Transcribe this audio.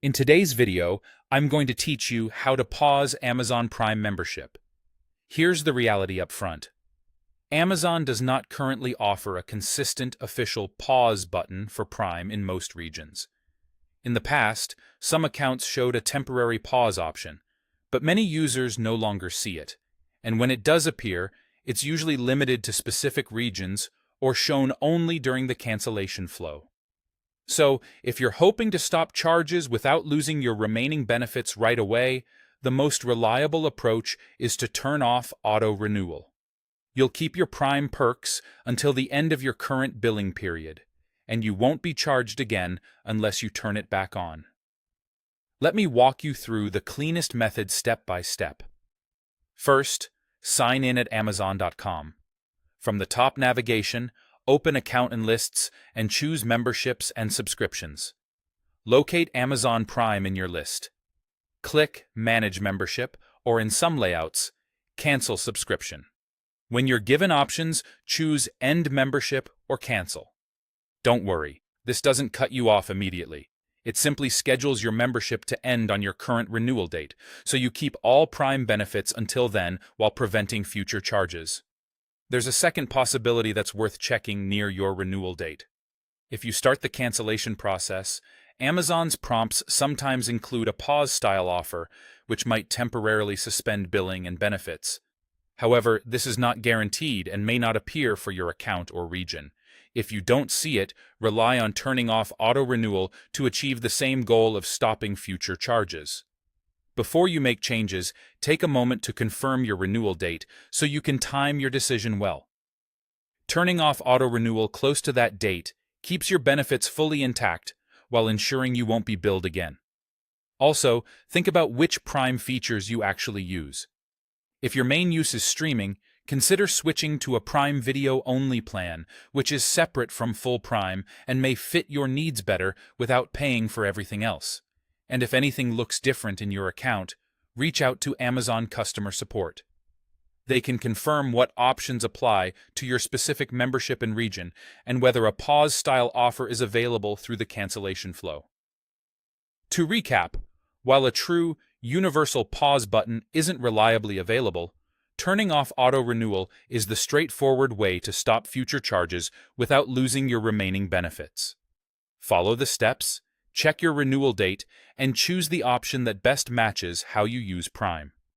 In today's video, I'm going to teach you how to pause Amazon Prime membership. Here's the reality up front. Amazon does not currently offer a consistent official pause button for Prime in most regions. In the past, some accounts showed a temporary pause option, but many users no longer see it, and when it does appear, it's usually limited to specific regions or shown only during the cancellation flow. So, if you're hoping to stop charges without losing your remaining benefits right away, the most reliable approach is to turn off auto-renewal. You'll keep your Prime perks until the end of your current billing period, and you won't be charged again unless you turn it back on. Let me walk you through the cleanest method step by step. First, sign in at Amazon.com. From the top navigation, open Account and Lists and choose Memberships and Subscriptions. Locate Amazon Prime in your list. Click Manage Membership, or in some layouts, Cancel Subscription. When you're given options, choose End Membership or Cancel. Don't worry, this doesn't cut you off immediately. It simply schedules your membership to end on your current renewal date, so you keep all Prime benefits until then while preventing future charges. There's a second possibility that's worth checking near your renewal date. If you start the cancellation process, Amazon's prompts sometimes include a pause-style offer, which might temporarily suspend billing and benefits. However, this is not guaranteed and may not appear for your account or region. If you don't see it, rely on turning off auto-renewal to achieve the same goal of stopping future charges. Before you make changes, take a moment to confirm your renewal date so you can time your decision well. Turning off auto-renewal close to that date keeps your benefits fully intact while ensuring you won't be billed again. Also, think about which Prime features you actually use. If your main use is streaming, consider switching to a Prime Video-only plan, which is separate from full Prime and may fit your needs better without paying for everything else. And if anything looks different in your account, reach out to Amazon customer support. They can confirm what options apply to your specific membership and region and whether a pause-style offer is available through the cancellation flow. To recap, while a true, universal pause button isn't reliably available, turning off auto-renewal is the straightforward way to stop future charges without losing your remaining benefits. Follow the steps, check your renewal date, and choose the option that best matches how you use Prime.